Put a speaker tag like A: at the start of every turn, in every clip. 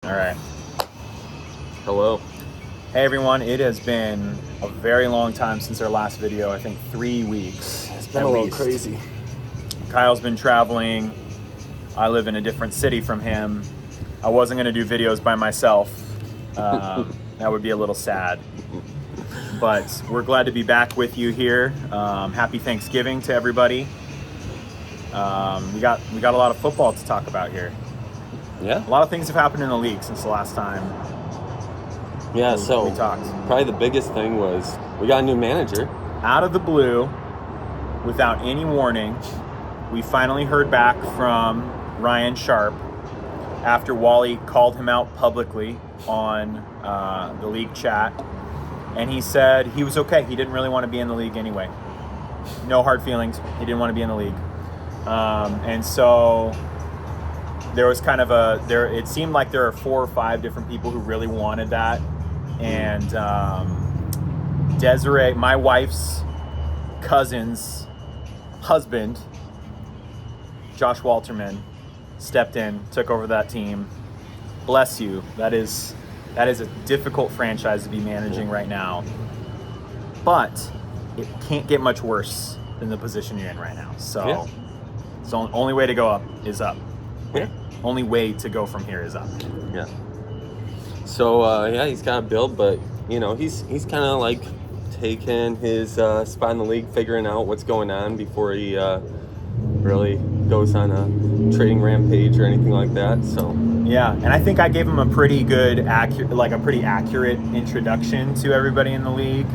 A: All right.
B: Hello.
A: Hey everyone, it has been a very long time since our last video. I think 3 weeks.
B: It's been a little crazy.
A: Kyle's been traveling. I live in a different city from him. I wasn't going to do videos by myself. That would be a little sad. But we're glad to be back with you here. Happy Thanksgiving to everybody. We got a lot of football to talk about here.
B: Yeah.
A: A lot of things have happened in the league since the last time.
B: Yeah,
A: we talked.
B: Probably the biggest thing was we got a new manager.
A: Out of the blue, without any warning, we finally heard back from Ryan Sharp after Wally called him out publicly on the league chat. And he said he was okay. He didn't really want to be in the league anyway. No hard feelings. He didn't want to be in the league. And so there was kind of it seemed like there are 4 or 5 different people who really wanted that. And Desiree, my wife's cousin's husband, Josh Walterman, stepped in, took over that team. Bless you. That is a difficult franchise to be managing right now. But it can't get much worse than the position you're in right now. So the only way to go up is up.
B: Yeah.
A: Only way to go from here is up.
B: Yeah. So he's got a build, but he's kind of like taking his spot in the league, figuring out what's going on before he really goes on a trading rampage or anything like that. So
A: yeah, and I think I gave him a pretty good, accurate introduction to everybody in the league,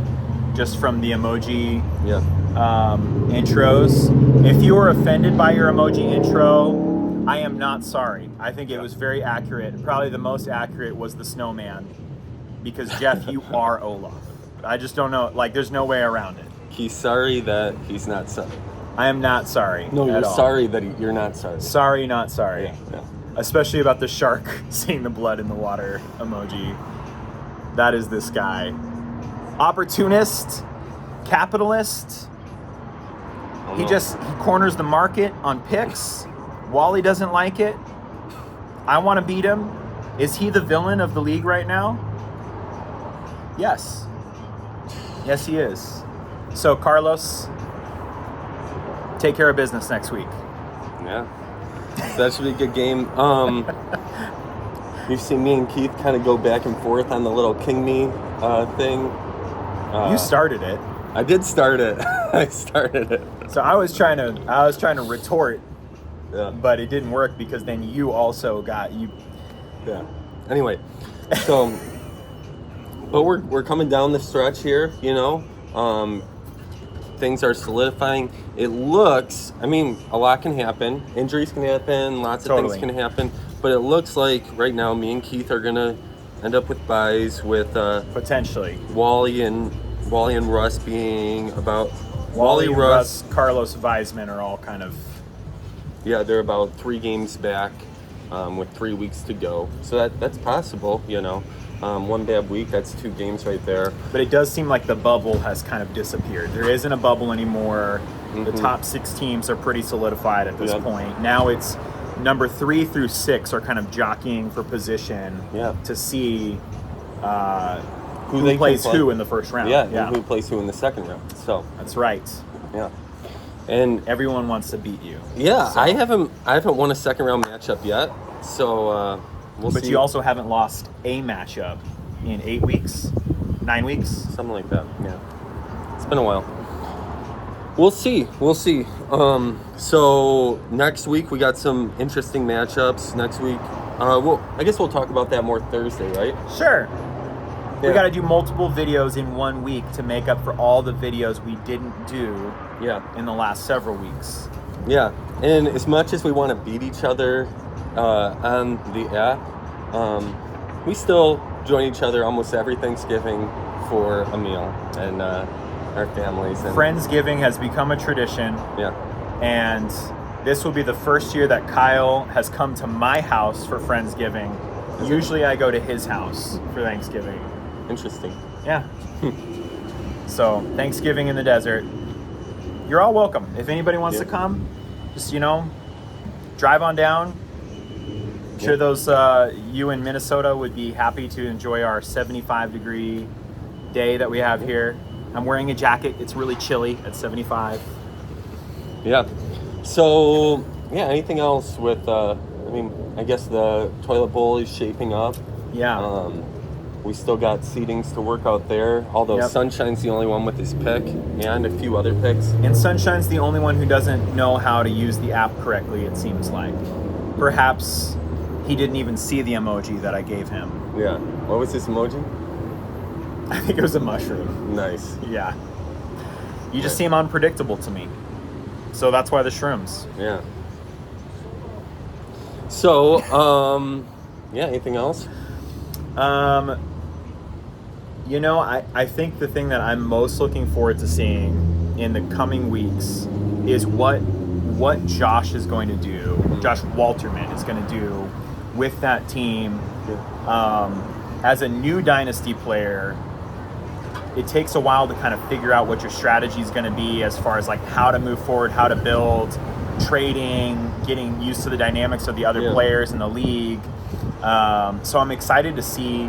A: just from the emoji intros. If you were offended by your emoji intro, I am not sorry. I think it was very accurate. Probably the most accurate was the snowman, because Jeff, you are Olaf. I just don't know. There's no way around it.
B: He's sorry that he's not sorry.
A: I am not sorry.
B: No, you're
A: at all.
B: sorry that you're not sorry.
A: Sorry, not sorry.
B: Yeah.
A: Especially about the shark seeing the blood in the water emoji. That is this guy. Opportunist, capitalist. He corners the market on picks. Wally doesn't like it. I want to beat him. Is he the villain of the league right now? Yes. Yes, he is. So, Carlos, take care of business next week.
B: Yeah. That should be a good game. You've seen me and Keith kind of go back and forth on the little King Me thing.
A: You started it.
B: I did start it. I started it.
A: So I was trying to retort.
B: Yeah.
A: But it didn't work because then you also got you.
B: Yeah. Anyway, so, but we're coming down the stretch here. Things are solidifying. It looks. I mean, a lot can happen. Injuries can happen. Lots of things can happen. But it looks like right now, me and Keith are gonna end up with buys with
A: potentially
B: Wally and Russ being about
A: Wally, Russ, Carlos, Weisman are all kind of.
B: Yeah, they're about 3 games back with 3 weeks to go. So that's possible, One bad week, that's 2 games right there.
A: But it does seem like the bubble has kind of disappeared. There isn't a bubble anymore. Mm-hmm. The top 6 teams are pretty solidified at this point. Now it's number 3 through 6 are kind of jockeying for position to see who plays who in the first round.
B: Yeah, and who plays who in the second round. So
A: that's right.
B: Yeah. And
A: everyone wants to beat you.
B: Yeah, so. I haven't won a second round matchup yet, so we'll see.
A: But you also haven't lost a matchup in 8 weeks, 9 weeks,
B: something like that. Yeah, it's been a while. We'll see. So next week we got some interesting matchups. Next week, I guess we'll talk about that more Thursday, right?
A: Sure. Yeah. We got to do multiple videos in 1 week to make up for all the videos we didn't do. In the last several weeks.
B: Yeah, and as much as we want to beat each other on the app, we still join each other almost every Thanksgiving for a meal and our families. And
A: Friendsgiving has become a tradition.
B: Yeah.
A: And this will be the first year that Kyle has come to my house for Friendsgiving. Usually I go to his house for Thanksgiving.
B: Interesting.
A: Yeah. So, Thanksgiving in the desert. You're all welcome. If anybody wants to come, just, drive on down, I'm sure those you in Minnesota would be happy to enjoy our 75-degree day that we have here. I'm wearing a jacket. It's really chilly at 75.
B: Yeah. So, yeah, anything else with, I mean, I guess the toilet bowl is shaping up.
A: Yeah.
B: We still got seedings to work out there, although
A: Yep.
B: Sunshine's the only one with his pick and a few other picks.
A: And Sunshine's the only one who doesn't know how to use the app correctly, it seems like. Perhaps he didn't even see the emoji that I gave him.
B: Yeah. What was this emoji?
A: I think it was a mushroom.
B: Nice.
A: Yeah. You just seem unpredictable to me. So that's why the shrooms.
B: Yeah. So, yeah, anything else?
A: You know, I think the thing that I'm most looking forward to seeing in the coming weeks is what Josh is going to do, Josh Walterman is going to do with that team. As a new Dynasty player, it takes a while to kind of figure out what your strategy is going to be as far as like how to move forward, how to build, trading, getting used to the dynamics of the other players in the league. So I'm excited to see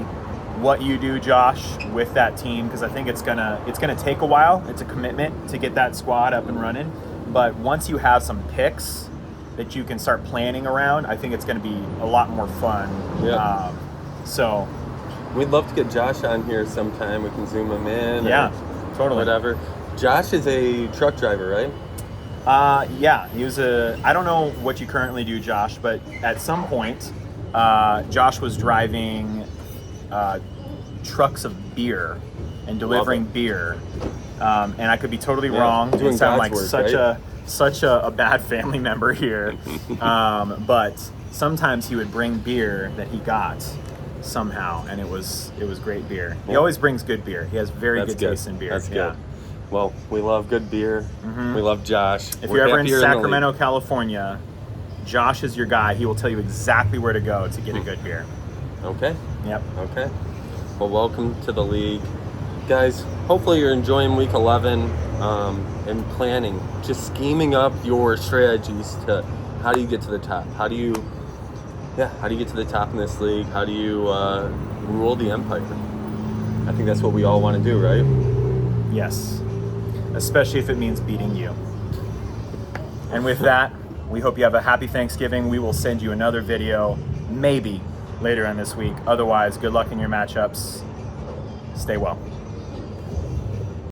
A: what you do, Josh, with that team, because I think it's gonna take a while. It's a commitment to get that squad up and running. But once you have some picks that you can start planning around, I think it's going to be a lot more fun.
B: Yeah.
A: So
B: we'd love to get Josh on here sometime. We can zoom him in.
A: Yeah,
B: or
A: totally.
B: Whatever. Josh is a truck driver, right?
A: Yeah, he was I don't know what you currently do, Josh, but at some point, Josh was driving trucks of beer and delivering beer. And I could be totally wrong.
B: Doing
A: It sound
B: God's
A: like
B: work,
A: such a bad family member here. But sometimes he would bring beer that he got somehow, and it was great beer. He always brings good beer. He has very good taste in beer.
B: That's good. Well, we love good beer. We love Josh.
A: If you're ever in Sacramento, California, Josh is your guy. He will tell you exactly where to go to get a good beer.
B: Okay.
A: Yep.
B: Okay. Well, welcome to the league. Guys, hopefully you're enjoying week 11 and planning, just scheming up your strategies to how do you get to the top? How do you get to the top in this league? How do you rule the empire? I think that's what we all want to do, right?
A: Yes. Especially if it means beating you. And with that, we hope you have a happy Thanksgiving. We will send you another video, maybe later on this week. Otherwise, good luck in your matchups. Stay well.